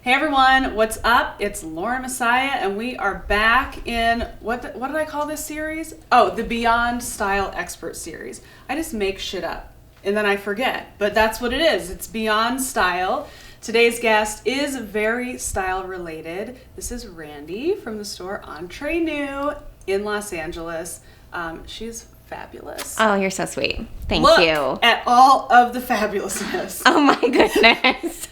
Hey everyone, what's up? It's Lauren Messiah, and we are back in, what did I call this series? Oh, the Beyond Style Expert Series. I just make shit up, and then I forget, but that's what it is. It's Beyond Style. Today's guest is very style related. This is Randi from the store Entre Nous in Los Angeles. She's fabulous. Oh, you're so sweet. Thank Look you. At all of the fabulousness. Oh my goodness.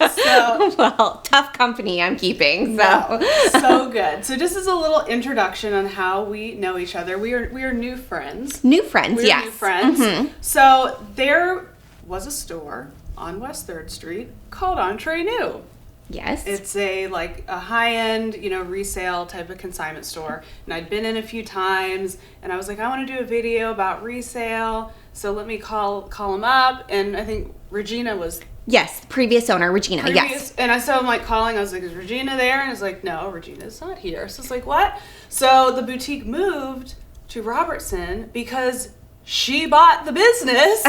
Well, tough company I'm keeping. So good. So just as a little introduction on how we know each other, we are new friends. New friends, We're yes. new friends. Mm-hmm. So there was a store on West 3rd Street called Entre Nous. Yes. It's a high-end, resale type of consignment store. And I'd been in a few times, and I was like, I want to do a video about resale, so let me call them up. And I think Regina was... Yes, previous owner, Regina, yes. And I saw him calling, I was like, is Regina there? And I was like, no, Regina's not here. So it's like, what? So the boutique moved to Robertson because she bought the business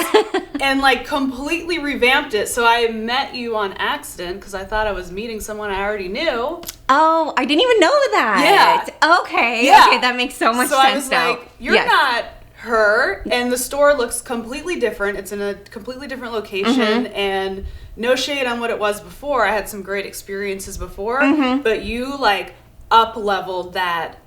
and completely revamped it. So I met you on accident because I thought I was meeting someone I already knew. Oh, I didn't even know that. Yeah. Okay. Yeah. Okay, that makes so much sense. So I was now. like, you're not her, and the store looks completely different. It's in a completely different location, and no shade on what it was before. I had some great experiences before, but you up-leveled that.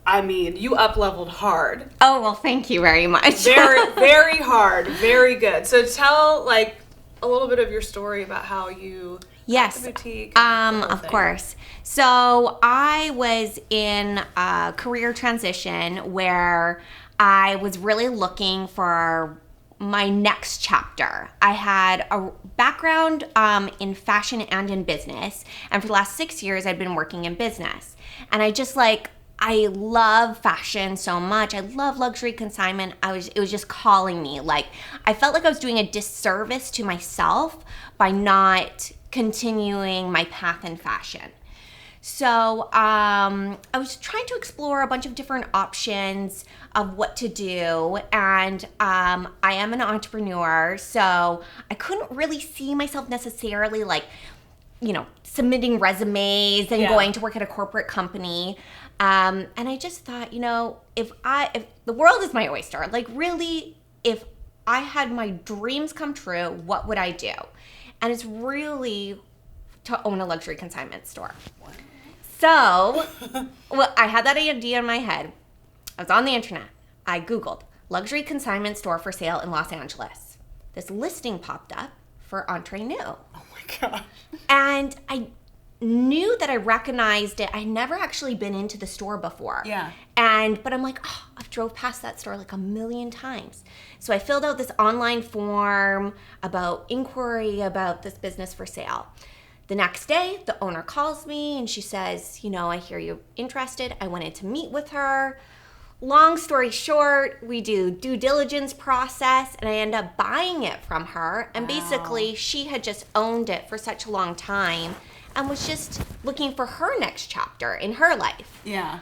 I mean, you up-leveled hard. Oh, well, thank you very much. Very, very hard. Very good. So tell, a little bit of your story about how you got the boutique. Of course. So I was in a career transition where I was really looking for my next chapter. I had a background in fashion and in business. And for the last 6 years, I'd been working in business. And I just I love fashion so much. I love luxury consignment. It was just calling me. I felt like I was doing a disservice to myself by not continuing my path in fashion. So I was trying to explore a bunch of different options of what to do. And I am an entrepreneur, so I couldn't really see myself necessarily submitting resumes and going to work at a corporate company. And I just thought, if the world is my oyster, really, if I had my dreams come true, what would I do? And it's really to own a luxury consignment store. Wow. So, I had that idea in my head. I was on the internet. I Googled luxury consignment store for sale in Los Angeles. This listing popped up for Entre Nous. Oh my gosh. And I knew that I recognized it. I never actually been into the store before. Yeah. But I'm I've drove past that store a million times. So I filled out this online form about inquiry about this business for sale. The next day, the owner calls me and she says, I hear you're interested. I wanted to meet with her. Long story short, we do due diligence process and I end up buying it from her. And basically, she had just owned it for such a long time and was just looking for her next chapter in her life. Yeah.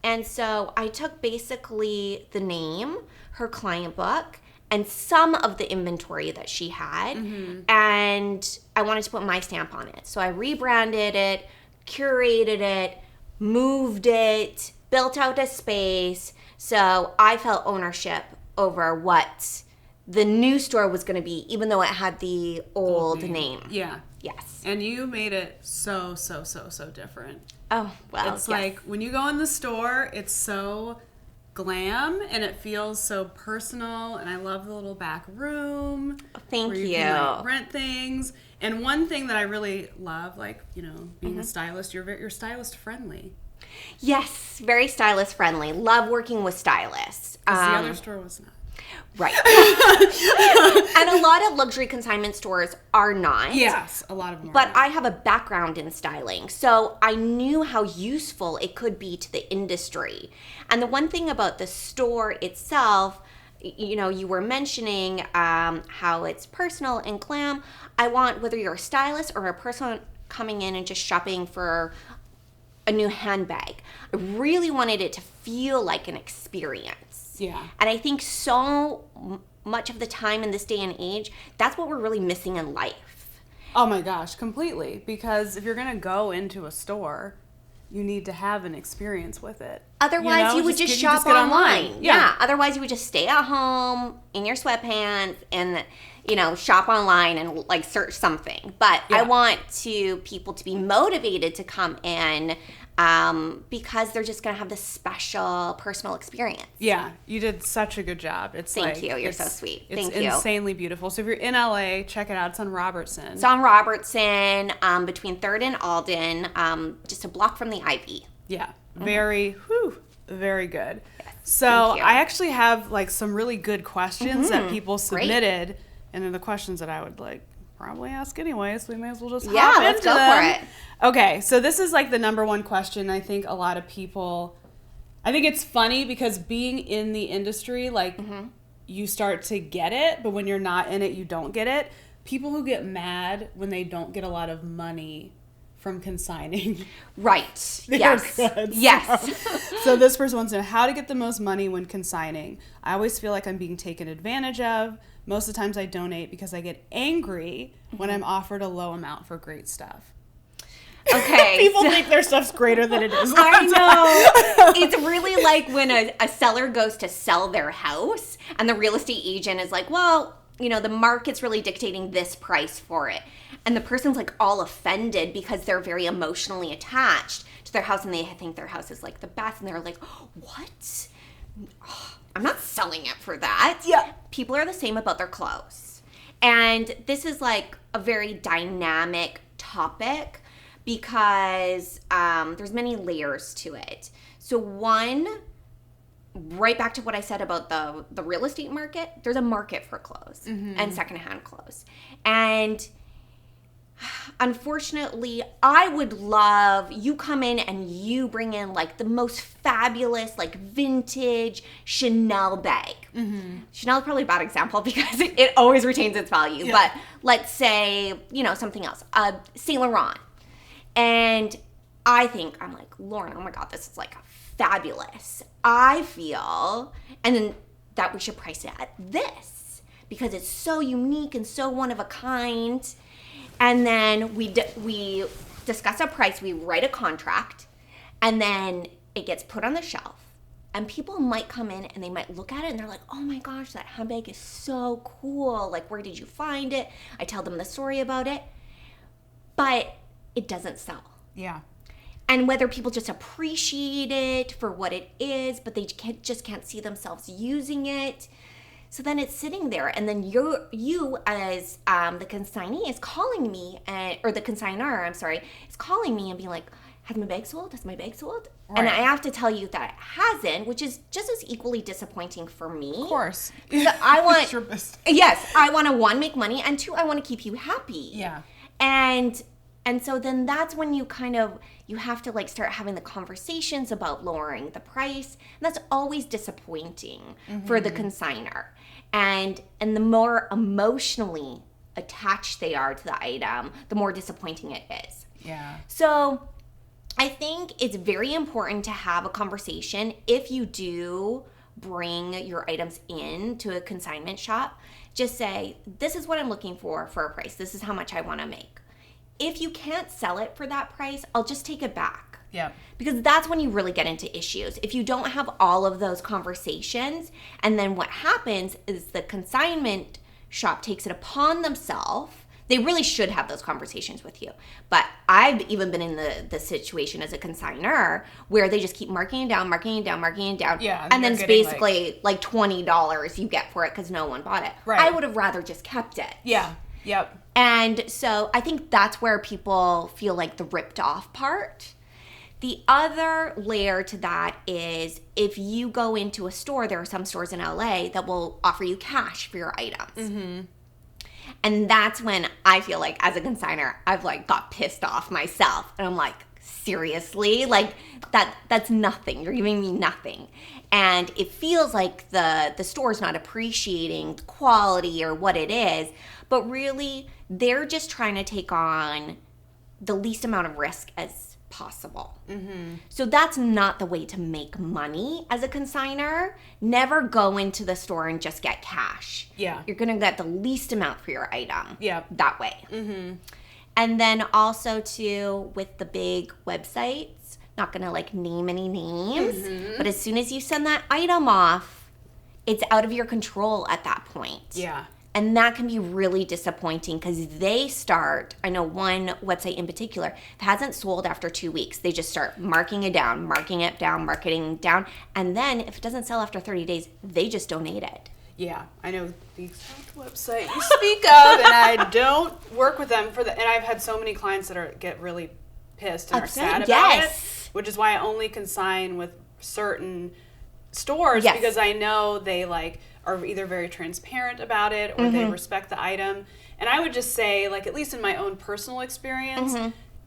And so I took basically the name, her client book, and some of the inventory that she had, and I wanted to put my stamp on it. So I rebranded it, curated it, moved it, built out a space, so I felt ownership over what the new store was going to be, even though it had the old name. Yeah. Yes. And you made it so different. Oh, well, it's when you go in the store, it's so glam and it feels so personal, and I love the little back room. Thank where you can, rent things. And one thing that I really love, being a stylist, you're stylist friendly. Yes, very stylist friendly. Love working with stylists. The other store was not. Right. And a lot of luxury consignment stores are not. Yes, a lot of them are. But I have a background in styling, so I knew how useful it could be to the industry. And the one thing about the store itself, you were mentioning how it's personal and glam. I want, whether you're a stylist or a person coming in and just shopping for a new handbag, I really wanted it to feel like an experience. Yeah. And I think so much of the time in this day and age, that's what we're really missing in life. Oh my gosh, completely. Because if you're going to go into a store, you need to have an experience with it. Otherwise, you would just shop get online. Yeah. Otherwise, you would just stay at home in your sweatpants and, shop online and like search something. But I want people to be motivated to come in because they're just going to have this special personal experience. Yeah, you did such a good job. Thank you. You're so sweet. Thank you. It's insanely beautiful. So if you're in LA, check it out. It's on Robertson. It's on Robertson, between 3rd and Alden, just a block from the Ivy. Yeah, very good. Yes, so I actually have like some really good questions that people submitted. Great. And they're the questions that I would like probably ask anyway, so we may as well just hop into let's go them. for it. Okay, so this is like the number one question. I think a lot of people, I think it's funny because being in the industry, like you start to get it, but when you're not in it, you don't get it. People who get mad when they don't get a lot of money from consigning. Right. Yes. Yes. So this person wants to know how to get the most money when consigning. I always feel like I'm being taken advantage of. Most of the times I donate because I get angry when I'm offered a low amount for great stuff. Okay. People think their stuff's greater than it is. I know. It's really like when a seller goes to sell their house and the real estate agent is like, well, the market's really dictating this price for it. And the person's like all offended because they're very emotionally attached to their house and they think their house is like the best. And they're like, what? Oh, I'm not selling it for that. Yeah. People are the same about their clothes. And this is like a very dynamic topic because there's many layers to it. So one, right back to what I said about the real estate market, there's a market for clothes and secondhand clothes. And unfortunately, I would love you come in and you bring in like the most fabulous, like vintage Chanel bag. Chanel is probably a bad example because it always retains its value. Yeah. But let's say, something else, Saint Laurent. And I'm like, Lauren, oh my God, this is like fabulous. I feel, and then that we should price it at this because it's so unique and so one of a kind. And then we discuss a price, we write a contract, and then it gets put on the shelf. And people might come in and they might look at it and they're like, oh my gosh, that handbag is so cool. Like, where did you find it? I tell them the story about it. But it doesn't sell. Yeah. And whether people just appreciate it for what it is, but they just can't see themselves using it. So then it's sitting there, and then you as the consignee is calling me, or the consignor, is calling me and being like, has my bag sold? Has my bag sold? Right. And I have to tell you that it hasn't, which is just as equally disappointing for me. Of course. So I want, your business. Yes, I want to, one, make money, and two, I want to keep you happy. Yeah. And so then that's when you have to like start having the conversations about lowering the price. And that's always disappointing for the consignor. And the more emotionally attached they are to the item, the more disappointing it is. Yeah. So I think it's very important to have a conversation if you do bring your items in to a consignment shop. Just say, this is what I'm looking for a price. This is how much I want to make. If you can't sell it for that price, I'll just take it back. Yeah. Because that's when you really get into issues. If you don't have all of those conversations, and then what happens is the consignment shop takes it upon themselves. They really should have those conversations with you. But I've even been in the situation as a consignor where they just keep marking it down. Yeah. And then it's basically like $20 you get for it because no one bought it. Right. I would have rather just kept it. Yeah. Yep. And so I think that's where people feel like the ripped off part. The other layer to that is if you go into a store, there are some stores in LA that will offer you cash for your items. And that's when I feel like as a consignor, I've like got pissed off myself. And I'm like, seriously? Like that's nothing. You're giving me nothing. And it feels like the store's not appreciating the quality or what it is, but really they're just trying to take on the least amount of risk as possible. So that's not the way to make money as a consignor. Never go into the store and just get cash. Yeah. You're going to get the least amount for your item. Yeah. That way. And then also too, with the big websites, not gonna like name any names, but as soon as you send that item off, it's out of your control at that point. Yeah. And that can be really disappointing because they start, I know one website in particular that hasn't sold after 2 weeks. They just start marking it down, marketing down. And then if it doesn't sell after 30 days, they just donate it. Yeah, I know the exact website you speak of, and I don't work with them for that. And I've had so many clients that get really pissed and are sad about it, which is why I only consign with certain stores because I know they like are either very transparent about it or they respect the item. And I would just say, like, at least in my own personal experience,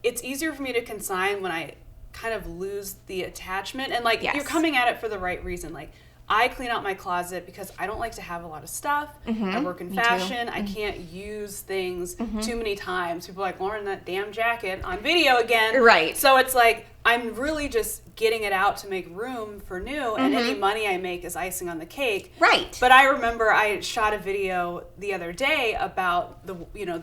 it's easier for me to consign when I kind of lose the attachment. And, like, you're coming at it for the right reason. Like, I clean out my closet because I don't like to have a lot of stuff. I work in fashion. I can't use things too many times. People are like, Lauren, that damn jacket on video again. Right. So it's like, I'm really just getting it out to make room for new, and any money I make is icing on the cake. Right. But I remember I shot a video the other day about the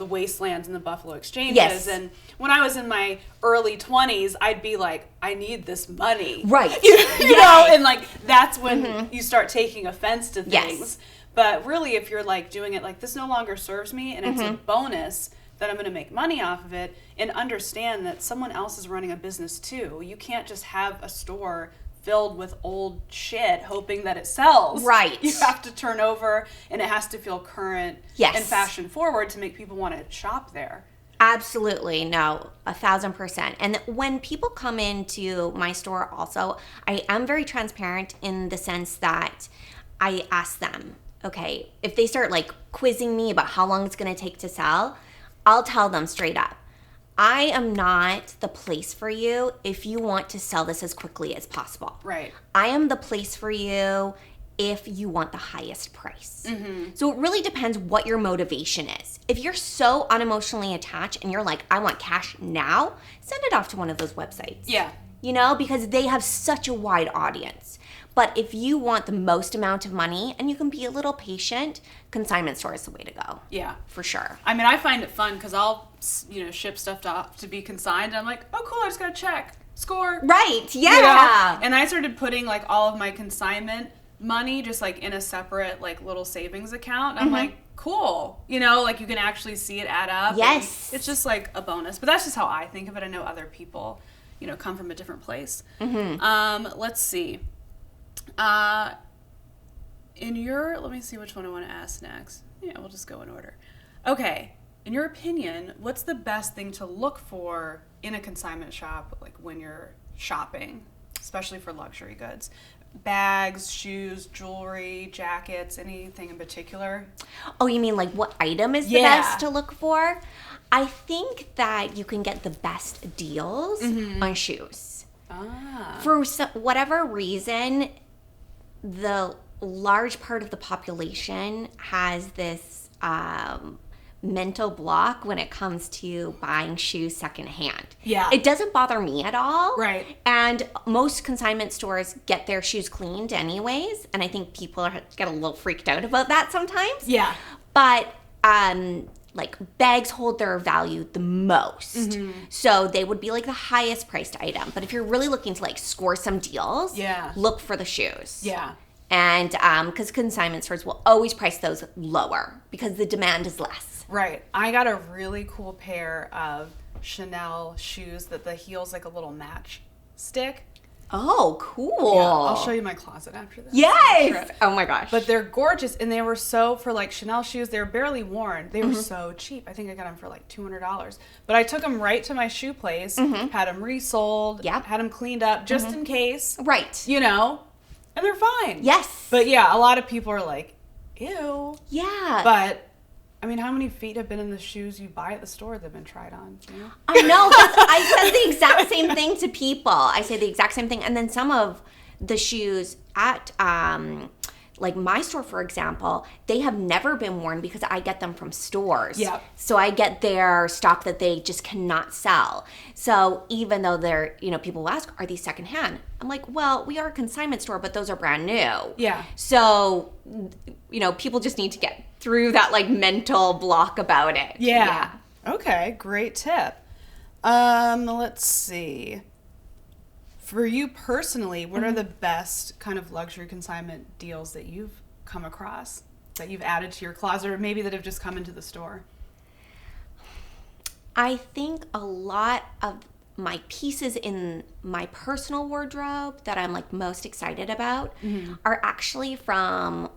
wastelands and the Buffalo Exchanges. Yes. And when I was in my early 20s, I'd be like, I need this money. Right. you know, and like that's when you start taking offense to things. Yes. But really, if you're like doing it like this no longer serves me, and it's a bonus that I'm going to make money off of it, and understand that someone else is running a business too. You can't just have a store filled with old shit hoping that it sells. Right. You have to turn over, and it has to feel current and fashion forward to make people want to shop there. Absolutely. No, 1,000%. And when people come into my store also, I am very transparent in the sense that I ask them, okay, if they start like quizzing me about how long it's going to take to sell, I'll tell them straight up, I am not the place for you if you want to sell this as quickly as possible. Right. I am the place for you if you want the highest price. So it really depends what your motivation is. If you're so unemotionally attached and you're like, I want cash now, send it off to one of those websites. Yeah. You know, because they have such a wide audience. But if you want the most amount of money and you can be a little patient, consignment store is the way to go. Yeah. For sure. I mean, I find it fun because I'll, ship stuff off to be consigned. And I'm like, oh, cool, I just got to check. Score. Right. Yeah. And I started putting like all of my consignment money just like in a separate like little savings account. I'm like, cool. Like you can actually see it add up. Yes. It's just like a bonus. But that's just how I think of it. I know other people, come from a different place. Let's see. Let me see which one I want to ask next. Yeah, we'll just go in order. Okay. In your opinion, what's the best thing to look for in a consignment shop, like when you're shopping, especially for luxury goods? Bags, shoes, jewelry, jackets, anything in particular? Oh, you mean like what item is the best to look for? I think that you can get the best deals on shoes. For whatever reason, the large part of the population has this mental block when it comes to buying shoes secondhand. Yeah. It doesn't bother me at all. Right. And most consignment stores get their shoes cleaned anyways, and I think people get a little freaked out about that sometimes. Yeah. But like bags hold their value the most. So they would be like the highest priced item. But if you're really looking to like score some deals, look for the shoes. Yeah. And because consignment stores will always price those lower because the demand is less. Right. I got a really cool pair of Chanel shoes that the heel's like a little match stick. Oh, cool. Yeah, I'll show you my closet after this. Yes. Oh my gosh. But they're gorgeous, and they were for like Chanel shoes, they were barely worn. They were so cheap. I think I got them for like $200. But I took them right to my shoe place, had them resold, had them cleaned up just in case. Right. And they're fine. Yes. But yeah, a lot of people are like, ew. Yeah. But I mean, how many feet have been in the shoes you buy at the store that have been tried on? I know. I said the exact same thing to people. I say the exact same thing. And then some of the shoes at like my store, for example, they have never been worn because I get them from stores. Yeah. So I get their stock that they just cannot sell. So even though they're, people will ask, are these secondhand? I'm like, well, we are a consignment store, but those are brand new. Yeah. So, people just need to get through that like mental block about it. Yeah. Okay, great tip. Let's see. For you personally, what are the best kind of luxury consignment deals that you've come across, that you've added to your closet, or maybe that have just come into the store? I think a lot of my pieces in my personal wardrobe that I'm like most excited about are actually from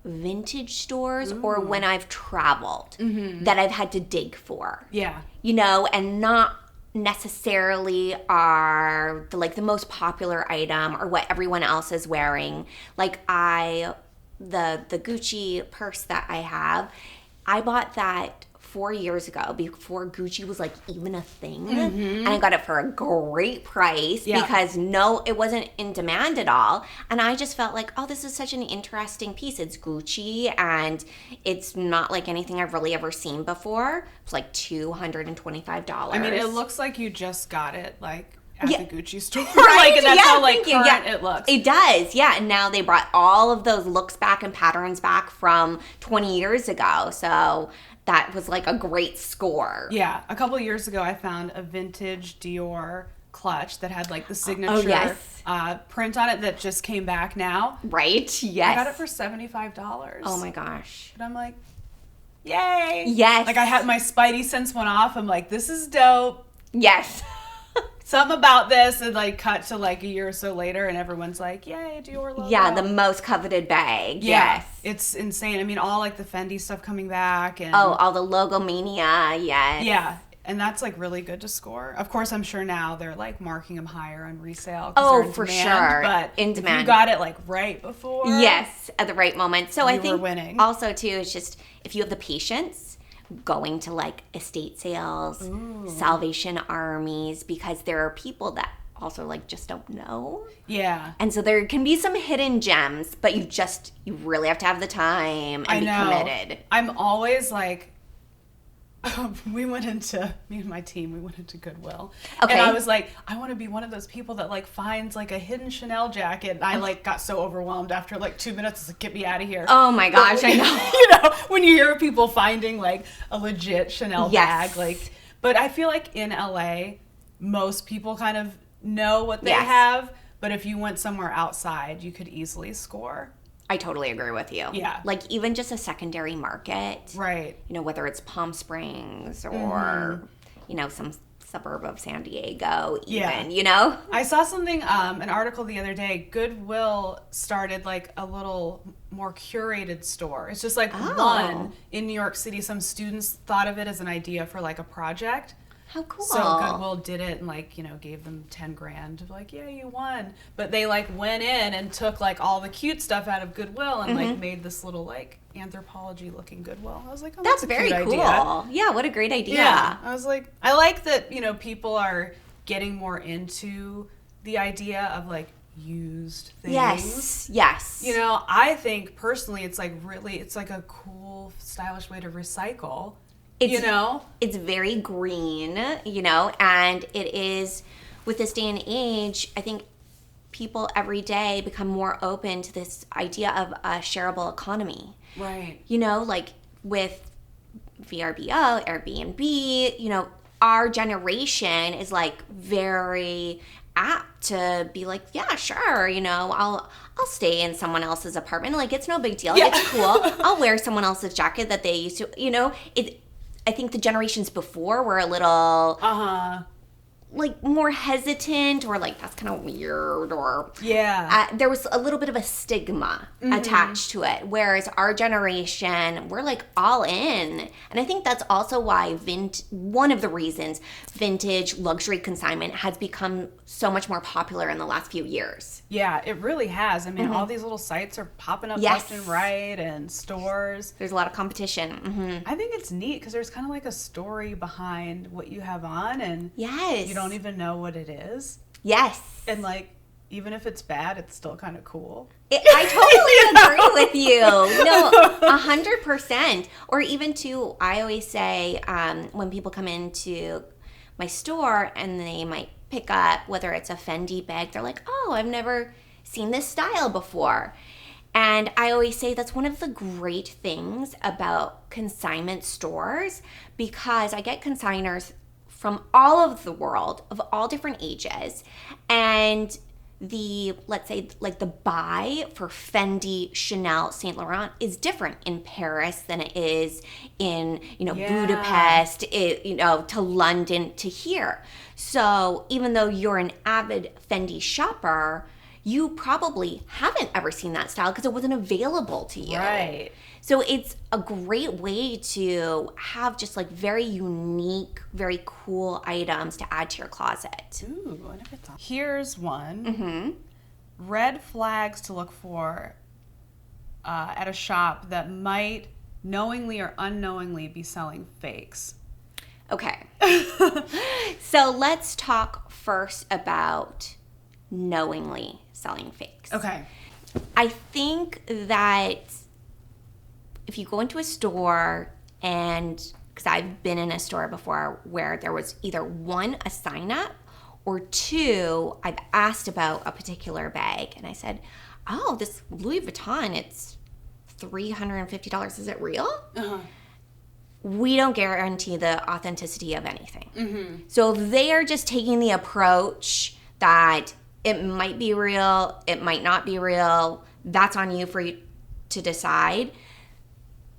vintage stores or when I've traveled that I've had to dig for. Yeah. You know, and not necessarily are the most popular item or what everyone else is wearing. Like the Gucci purse that I have, I bought that 4 years ago before Gucci was like even a thing, and I got it for a great price because it wasn't in demand at all, and I just felt like, oh, this is such an interesting piece. It's Gucci and it's not like anything I've really ever seen before. It's like $225. I mean, it looks like you just got it like at the Gucci store. Right? Like, that's how like current it looks. It does, yeah. And now they brought all of those looks back and patterns back from 20 years ago. So that was like a great score. Yeah. A couple of years ago, I found a vintage Dior clutch that had like the signature print on it that just came back now. Right? Yes. I got it for $75. Oh my gosh. And I'm like, yay. Yes. Like, I had my spidey sense went off. I'm like, this is dope. Yes. Something about this, and like cut to like a year or so later, and everyone's like, yay, Dior logo. Yeah, the most coveted bag. Yeah, Yes. it's insane. I mean, all like the Fendi stuff coming back. And all the logo mania. Yes. yeah, and that's like really good to score. Of course, I'm sure now they're like marking them higher on resale. Oh, they're in for demand, sure. But in if demand. you got it like right before. Yes, at the right moment. So I were think winning. also too, it's just if you have the patience, going to like estate sales, Salvation Armies, because there are people that also like just don't know. Yeah. And so there can be some hidden gems, but you really have to have the time and be committed. I'm always like, me and my team, we went into Goodwill. Okay. And I was like, I want to be one of those people that like finds like a hidden Chanel jacket. And I like got so overwhelmed after like 2 minutes. I was like, get me out of here. Oh my gosh, I know. You know, when you hear people finding like a legit Chanel bag, like, but I feel like in LA, most people kind of know what they have. But if you went somewhere outside, you could easily score. I totally agree with you. Yeah. Like even just a secondary market. Right. You know, whether it's Palm Springs or, you know, some suburb of San Diego even, you know? I saw something, an article the other day, Goodwill started like a little more curated store. It's just like one in New York City. Some students thought of it as an idea for like a project. How cool. So Goodwill did it and like, you know, gave them 10 grand of like, yeah, you won. But they like went in and took like all the cute stuff out of Goodwill and like made this little like anthropology looking Goodwill. I was like, oh, that's a very cute cool. idea. Yeah, what a great idea. Yeah. I was like, I like that, you know, people are getting more into the idea of like used things. Yes. You know, I think personally it's like a cool, stylish way to recycle. You know? It's very green, you know, and it is, with this day and age, I think people every day become more open to this idea of a shareable economy. Right. You know, like with VRBO, Airbnb, you know, our generation is like very apt to be like, yeah, sure, you know, I'll stay in someone else's apartment. Like, it's no big deal. Yeah. It's cool. I'll wear someone else's jacket that they used to, you know, I think the generations before were a little like more hesitant or like that's kind of weird or there was a little bit of a stigma attached to it, whereas our generation, we're like all in. And I think that's also why one of the reasons vintage luxury consignment has become so much more popular in the last few years. Yeah, it really has. I mean, all these little sites are popping up left and right, and stores. There's a lot of competition. I think it's neat because there's kind of like a story behind what you have on, and you don't even know what it is. Yes. And like, even if it's bad, it's still kind of cool. I totally agree with you. No, 100%. Or even too, I always say when people come into my store and they might pick up, whether it's a Fendi bag, they're like, oh, I've never seen this style before. And I always say that's one of the great things about consignment stores, because I get consigners from all over the world of all different ages, and let's say like the buy for Fendi, Chanel, Saint Laurent is different in Paris than it is in, Budapest, to London, to here. So even though you're an avid Fendi shopper, you probably haven't ever seen that style because it wasn't available to you. Right. So it's a great way to have just like very unique, very cool items to add to your closet. Ooh, I never thought. Here's one. Mm-hmm. Red flags to look for at a shop that might knowingly or unknowingly be selling fakes. Okay. So let's talk first about knowingly selling fakes. Okay. I think that if you go into a store, and because I've been in a store before where there was either one, a sign up, or two, I've asked about a particular bag and I said, oh, this Louis Vuitton, it's $350. Is it real? Uh-huh. We don't guarantee the authenticity of anything. Mm-hmm. So if they are just taking the approach that it might be real, it might not be real, that's on you for you to decide.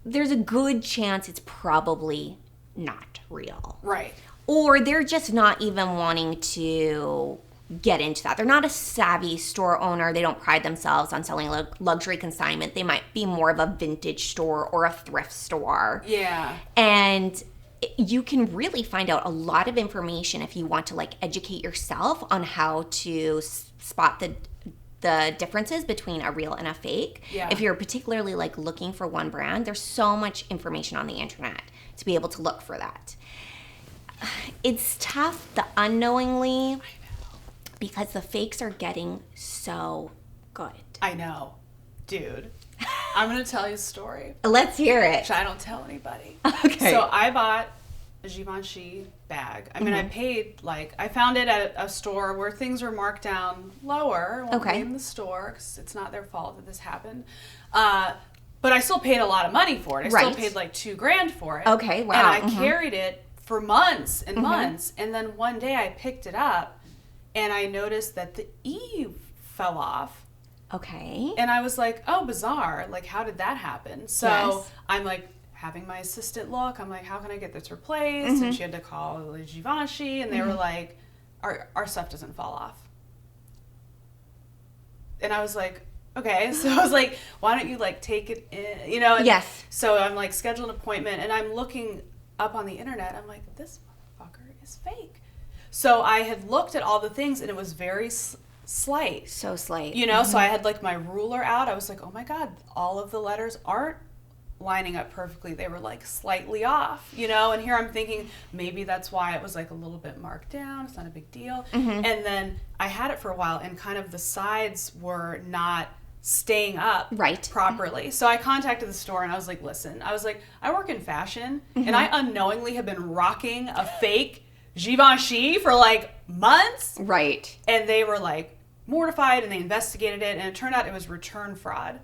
There's a good chance it's probably not real. Right. Or they're just not even wanting to get into that. They're not a savvy store owner. They don't pride themselves on selling luxury consignment. They might be more of a vintage store or a thrift store. Yeah. And you can really find out a lot of information if you want to like educate yourself on how to spot the differences between a real and a fake. Yeah. If you're particularly like looking for one brand, there's so much information on the internet to be able to look for that. It's tough, the unknowingly, because the fakes are getting so good. I know. Dude, I'm going to tell you a story. Let's hear it. Which I don't tell anybody. Okay. So I bought a Givenchy bag. I mean, I paid, I found it at a store where things were marked down lower. I won't name the store because it's not their fault that this happened. But I still paid a lot of money for it. I still paid like $2,000 for it. Okay, wow. And I carried it for months and months. And then one day I picked it up and I noticed that the E fell off. Okay. And I was like, oh, bizarre. Like, how did that happen? So I'm like having my assistant look. I'm like, how can I get this replaced? And she had to call Givenchy, and they were like, our stuff doesn't fall off. And I was like, okay. So I was like, why don't you like take it in, you know? And yes. So I'm like scheduled an appointment, and I'm looking up on the internet. I'm like, this motherfucker is fake. So I had looked at all the things, and it was very slight. So slight. You know, so I had like my ruler out. I was like, oh my God, all of the letters aren't lining up perfectly. They were like slightly off, you know? And here I'm thinking maybe that's why it was like a little bit marked down. It's not a big deal. And then I had it for a while and kind of the sides were not staying up properly. So I contacted the store and I was like, listen, I work in fashion and I unknowingly have been rocking a fake Givenchy for like months. Right. And they were like mortified and they investigated it and it turned out it was return fraud.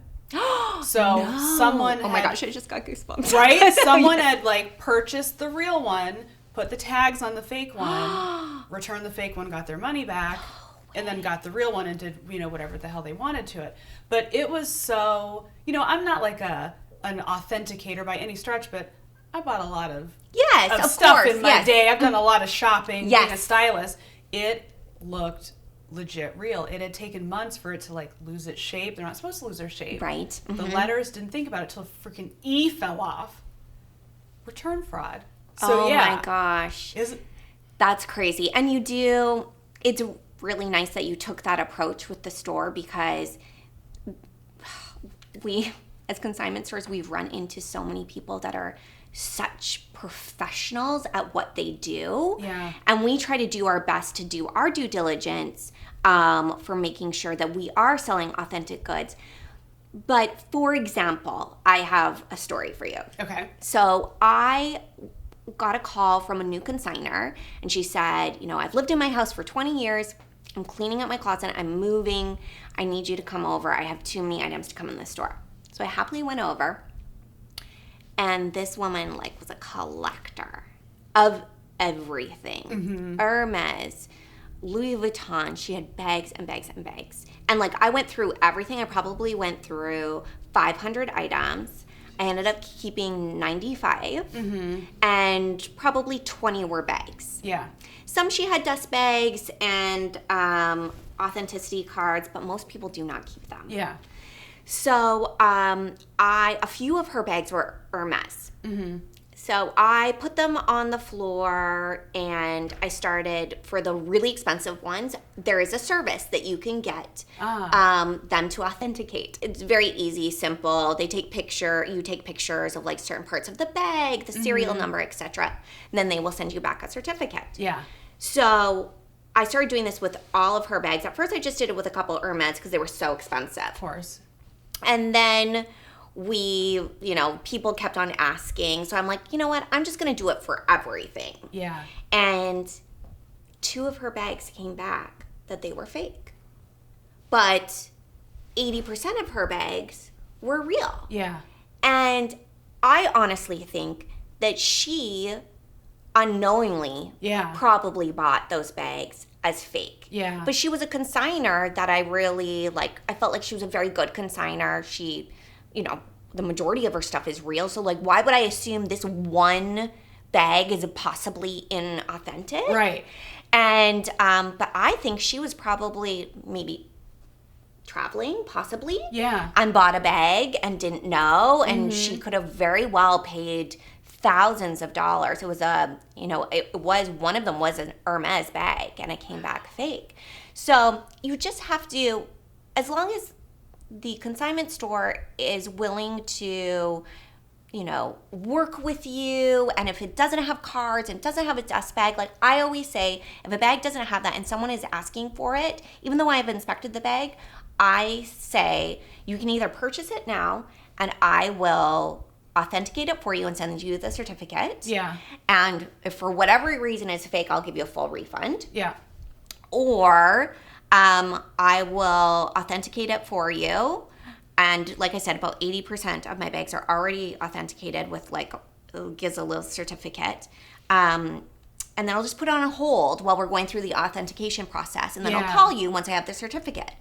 So someone my gosh, I just got goosebumps. Right? Someone had like purchased the real one, put the tags on the fake one, returned the fake one, got their money back, and then got the real one and did, you know, whatever the hell they wanted to it. But it was so, you know, I'm not like an authenticator by any stretch, but I bought a lot of stuff in my day. I've done a lot of shopping, being a stylist. It looked legit real. It had taken months for it to like lose its shape. They're not supposed to lose their shape. Right. The letters, didn't think about it till freaking E fell off. Return fraud. So my gosh. That's crazy. And it's really nice that you took that approach with the store because we, as consignment stores, we've run into so many people that are such professionals at what they do. Yeah. And we try to do our best to do our due diligence for making sure that we are selling authentic goods. But for example, I have a story for you. Okay. So I got a call from a new consignor and she said, you know, I've lived in my house for 20 years. I'm cleaning up my closet. I'm moving. I need you to come over. I have too many items to come in the store. So I happily went over. And this woman, like, was a collector of everything. Hermes, Louis Vuitton. She had bags and bags and bags. And, like, I went through everything. I probably went through 500 items. I ended up keeping 95. And probably 20 were bags. Yeah. Some she had dust bags and authenticity cards, but most people do not keep them. Yeah. So a few of her bags were Hermes. So I put them on the floor and I started, for the really expensive ones, there is a service that you can get them to authenticate. It's very easy, simple. You take pictures of like certain parts of the bag, the serial number, etc. And then they will send you back a certificate. Yeah. So I started doing this with all of her bags. At first I just did it with a couple of Hermes because they were so expensive. Of course. And then people kept on asking. So I'm like, you know what? I'm just going to do it for everything. Yeah. And 2 of her bags came back that they were fake. But 80% of her bags were real. Yeah. And I honestly think that she unknowingly probably bought those bags as fake. Yeah. But she was a consigner that I really, like, I felt like she was a very good consigner. She, the majority of her stuff is real. So, like, why would I assume this one bag is possibly inauthentic? Right. And, but I think she was probably maybe traveling, possibly. Yeah. And bought a bag and didn't know. And she could have very well paid thousands of dollars. It was one of them was an Hermes bag and it came back fake. So you just have to, as long as the consignment store is willing to, work with you, and if it doesn't have cards and doesn't have a dust bag, like I always say, if a bag doesn't have that and someone is asking for it, even though I have inspected the bag, I say you can either purchase it now and I will authenticate it for you and send you the certificate. Yeah. And if for whatever reason it's fake, I'll give you a full refund. Yeah. Or I will authenticate it for you. And like I said, about 80% of my bags are already authenticated with gives a little certificate. And then I'll just put it on hold while we're going through the authentication process. And then I'll call you once I have the certificate.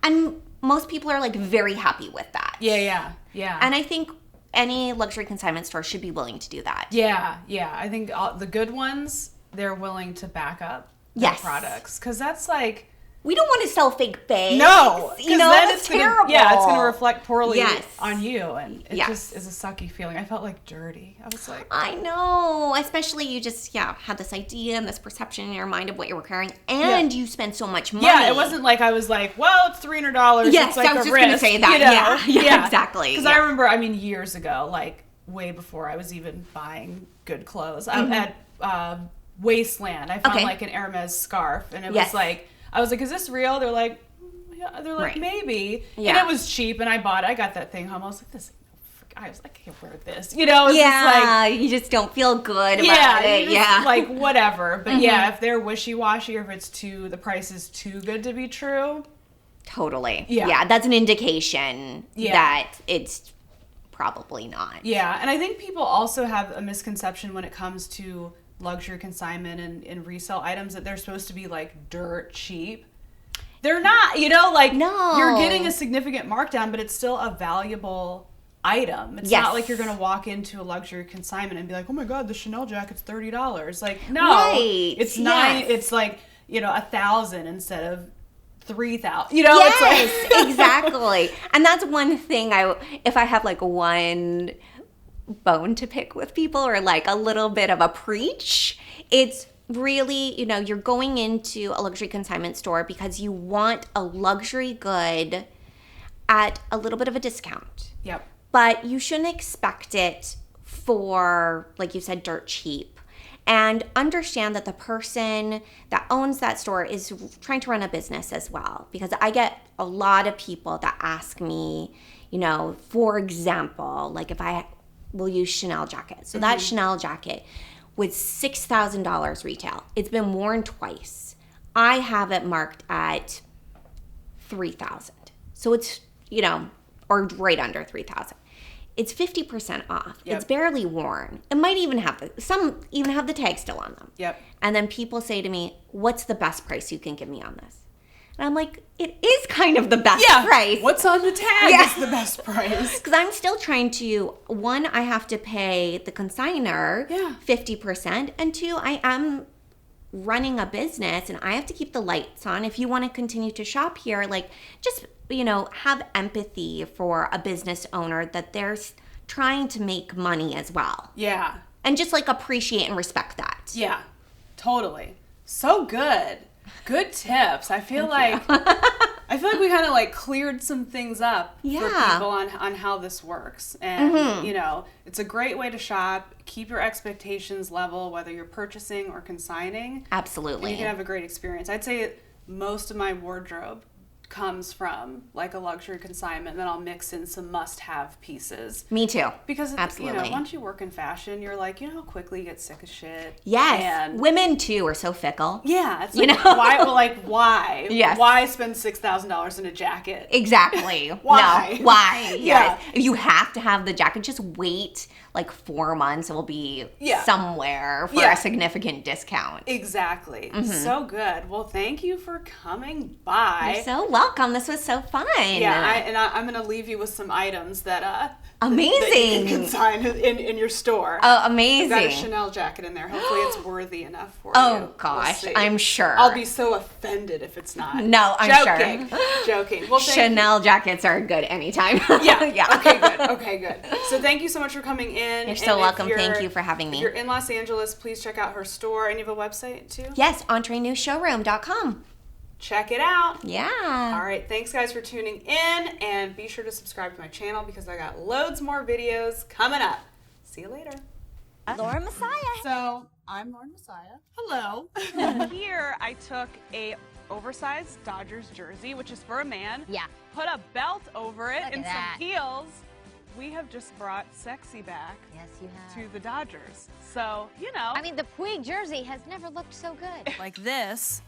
And most people are very happy with that. Yeah. And I think any luxury consignment store should be willing to do that. Yeah. I think the good ones, they're willing to back up their products. Because that's we don't want to sell fake bags. No. Then it's terrible. It's going to reflect poorly Yes. on you. And it just is a sucky feeling. I felt dirty. I was I know. Especially you just, had this idea and this perception in your mind of what you were carrying. And you spent so much money. Yeah, it wasn't I was well, it's $300. Yes, it's I was a just risk, going to say that. Yeah, exactly. Because I remember, years ago, way before I was even buying good clothes, at Wasteland, I found an Hermes scarf. And it was I was is this real? They're yeah. They're Right. maybe. Yeah. And it was cheap, and I bought it. I got that thing home. I was this. I can't wear this. It's you just don't feel good about it. Just, whatever. But if they're wishy-washy or if the price is too good to be true. Totally. Yeah, that's an indication that it's probably not. Yeah, and I think people also have a misconception when it comes to luxury consignment and resale items that they're supposed to be dirt cheap. They're not, No. You're getting a significant markdown, but it's still a valuable item. It's not you're going to walk into a luxury consignment and be oh my God, the Chanel jacket's $30. No. Right. It's not, it's $1,000 instead of $3,000. Yes, exactly. And that's one thing if I have one bone to pick with people or a little bit of a preach, it's really, you're going into a luxury consignment store because you want a luxury good at a little bit of a discount. Yep. But you shouldn't expect it for, like you said, dirt cheap. And understand that the person that owns that store is trying to run a business as well. Because I get a lot of people that ask me, for example, if we'll use Chanel jacket. So that Chanel jacket was $6,000 retail. It's been worn twice. I have it marked at $3,000. So it's, or right under $3,000. It's 50% off. Yep. It's barely worn. It might even have some even have the tag still on them. Yep. And then people say to me, "What's the best price you can give me on this?" And I'm like, "It is kind of the best price." What's on the tag is the best price. Because I'm still trying to, one, I have to pay the consigner 50%, and two, I am running a business and I have to keep the lights on. If you want to continue to shop here, like, just, have empathy for a business owner that they're trying to make money as well. Yeah. And just, like, appreciate and respect that. Yeah, totally. So good. Good tips. I feel like we kind of like cleared some things up for people on how this works. And, it's a great way to shop. Keep your expectations level, whether you're purchasing or consigning. Absolutely. And you can have a great experience. I'd say most of my wardrobe comes from like a luxury consignment, and then I'll mix in some must-have pieces. Me too. Because absolutely, once you work in fashion, you're like, how quickly you get sick of shit. Yes, and women too are so fickle. Yeah, it's like, why? Well, like, why? Yes. Why spend $6,000 in a jacket? Exactly. Why? No, why? Yes. Yeah. If you have to have the jacket, just wait like 4 months. It will be somewhere for a significant discount. Exactly. So good. Well, thank you for coming by. You're so welcome. This was so fun. Yeah, I'm going to leave you with some items that amazing that you can consign in your store. Oh, amazing. I've got a Chanel jacket in there. Hopefully it's worthy enough for you. Oh, gosh. We'll I'm sure. I'll be so offended if it's not. No, I'm sure. Joking. Well, Chanel jackets are good anytime. Yeah. Okay, good. So thank you so much for coming in. You're so welcome. Thank you for having me. If you're in Los Angeles, please check out her store. And you have a website too? Yes, entrenewshowroom.com. Check it out. Yeah. All right. Thanks, guys, for tuning in. And be sure to subscribe to my channel because I got loads more videos coming up. See you later. Lauren Messiah. So, I'm Lauren Messiah. Hello. Here, I took a oversized Dodgers jersey, which is for a man. Yeah. Put a belt over it Look and at that. some heels. We have just brought sexy back Yes, you have. to the Dodgers. So, I mean, the Puig jersey has never looked so good. Like this.